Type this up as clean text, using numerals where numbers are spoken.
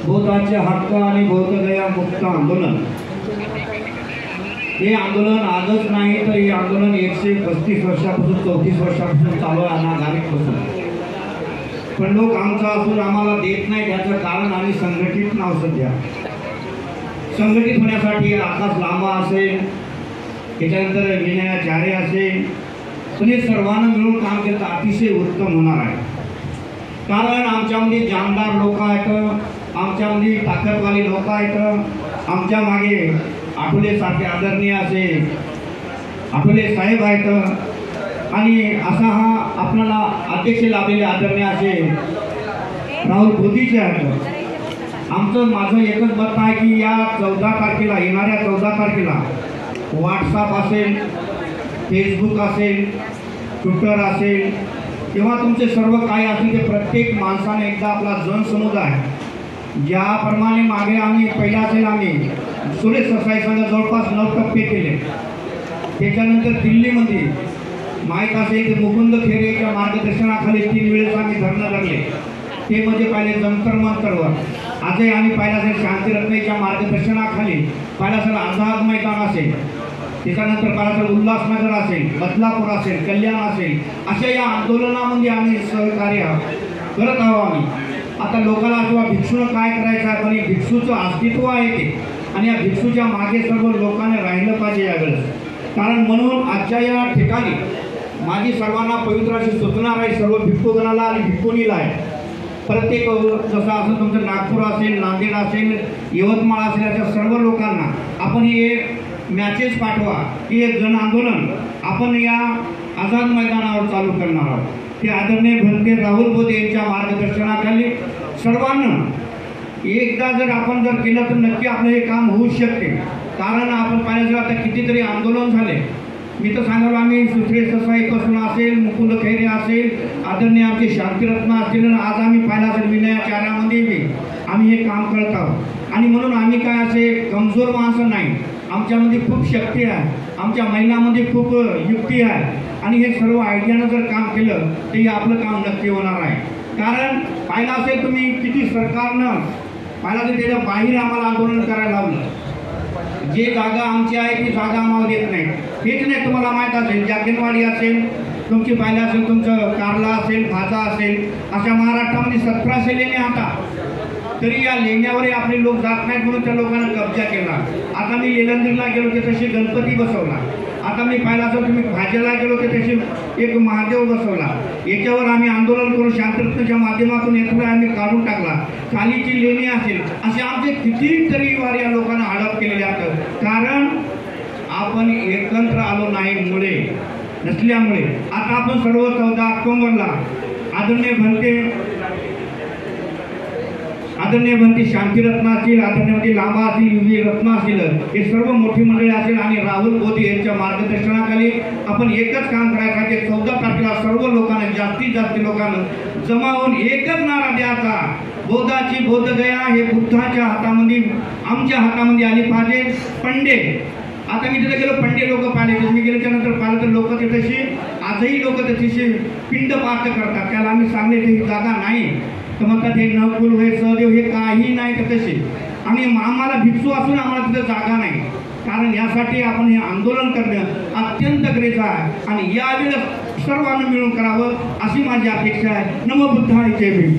बौद्धाचे हक्क आणि बौद्धगया मुक्त आंदोलन हे आंदोलन आजच नाही तर हे आंदोलन 135 वर्षापासून 34 वर्षापासून चालू आहे नागरिकपासून। पण लोक आमचा असून आम्हाला देत नाही त्याचं कारण आम्ही संघटित नाव सध्या संघटित होण्यासाठी आकाश लांबा असेल त्याच्यानंतर विनयाचार्य असेल पण हे सर्वांना मिळून काम केलं तर अतिशय उत्तम होणार आहे। कारण आमच्यामध्ये जामदार लोक आहेत, आमच्यामध्ये ताकदवाली लोक आहेत, आमच्या मागे आठवले सारखे आदरणीय असे आठवले साहेब आहेत आणि असा हा आपल्याला अध्यक्ष लाभलेले आदरणीय असे राहुल बोधीचे आहेत। माझं एकच मत आहे की या 14 तारखेला येणाऱ्या 14 तारखेला व्हॉट्सअप असेल, फेसबुक असेल, ट्विटर असेल किंवा तुमचे सर्व काय असेल ते प्रत्येक माणसाने एकदा आपला जनसमुदाय ज्याप्रमाणे मागे आम्ही पहिला असेल आम्ही सुरेश सरसाई संघ जवळपास 9 टप्पे केले। त्याच्यानंतर दिल्लीमध्ये माहीत असेल ते मुकुंद खेरेच्या मार्गदर्शनाखाली 3 वेळेस आम्ही धरणं धरले। ते म्हणजे पहिले जंतर मंतरवर, आजही आम्ही पाहिला असेल शांतिरत्नाच्या मार्गदर्शनाखाली पाहिला असेल आझाद मैदान असेल, त्याच्यानंतर पाहिला असेल उल्हासनगर असेल, बदलापूर असेल, कल्याण असेल, अशा या आंदोलनामध्ये आम्ही सहकार्य करत आहोत। आम्ही आता लोकांना किंवा भिक्षूनं काय करायचं आहे पण भिक्षूचं अस्तित्व आहे ते आणि या भिक्षूच्या मागे सर्व लोकांनी राहिलं पाहिजे यावेळेस। कारण म्हणून आजच्या या ठिकाणी माझी सर्वांना पवित्र अशी सूचना आहे सर्व भिक्षुगणाला आणि भिक्षुणीला आहे। प्रत्येक जसं असं तुमचं नागपूर असेल, नांदेड असेल, यवतमाळ असेल अशा सर्व लोकांना आपण हे मॅसेज पाठवा की एक जन आंदोलन आपण या आझाद मैदानावर चालू करणार आहोत। ते आदरणीय भंते राहुल बोधे यांच्या मार्गदर्शनाखाली सर्वांना एकदा जर आपण केलं तर नक्की आपलं हे काम होऊ शकते। कारण आपण पाहिलं आता कितीतरी आंदोलन झाले, मी तर सांगाल आम्ही सुरेश सरसाईपासून असेल, मुकुंद खैरे असेल, आदरणीय आमचे शांतिरत्न असतील, आज आम्ही पाहिला असेल विनयाचार्यामध्ये बी आम्ही हे काम करत आहोत। आणि म्हणून आम्ही काय असे कमजोर माणसं नाही, आमच्यामध्ये खूप शक्ती आहे, आमच्या महिलांमध्ये खूप युक्ती आहे आणि हे सर्व आयडियानं जर काम केलं तर हे आपलं काम नक्की होणार आहे। कारण पाहिलं असेल तुम्ही किती सरकारनं पाहिलं असेल त्याच्या बाहेर आम्हाला आंदोलन करायला लावलं। जे जागा आमची आहे ती जागा आम्हाला देत नाही। हेच नाही तुम्हाला माहीत असेल जागेनवाडी असेल, तुमची पाहिलं असेल तुमचं कारला असेल, भाजा असेल, अशा महाराष्ट्रामध्ये 1700 लेण्या आता तरी या लेण्यावर आपले लोक जात नाहीत म्हणून त्या लोकांना कब्जा केला। आता मी लेलंदीला गेलो ते तशी गणपती बसवला, आता मी पाहिला असेल तुम्ही भाज्याला गेलो ते तशी एक महादेव बसवला। याच्यावर आम्ही आंदोलन करून शांततेच्या माध्यमातून यातून आम्ही काढून टाकला। कालीची लेणी असेल असे आमचे कितीतरी वार या लोकांना हडप केलेले आहेत। कारण आपण एकत्र आलो नाही मुळे नसल्यामुळे आता आपण सर्व 14 ऑक्टोबरला आदरणीय भंते शांतिरत्न असतील, आदरणीय लांबा असतील, UV रत्न असतील, हे सर्व मोठी मंडळी असेल आणि राहुल बोधे यांच्या मार्गदर्शनाखाली आपण एकच काम करायचं आहे की 14 तारखेला सर्व लोकांना जास्तीत जास्त लोकांना जमा होऊन एकच नारा द्यायचा, बौद्धाची बौद्धगया हे बुद्धाच्या हातामध्ये आमच्या हातामध्ये आली पाहिजे। पंडे आता मी तिथे गेलो, पंडे लोक पाहिले, मी गेल्याच्यानंतर पाहिलं तर लोक ते तशी आजही लोक तशी पिंड पार्थ करतात। त्याला आम्ही सांगले ही जागा नाही तर म्हणतात हे नकुल हे सहदेव हे काही नाही तर तसे आणि आम्हाला भिक्षू असून आम्हाला तिथं जागा नाही। कारण यासाठी आपण हे आंदोलन करणं अत्यंत गरजेचं आहे आणि यावेळेस सर्वांना मिळून करावं अशी माझी अपेक्षा आहे। नमो बुद्धाय जय भीम।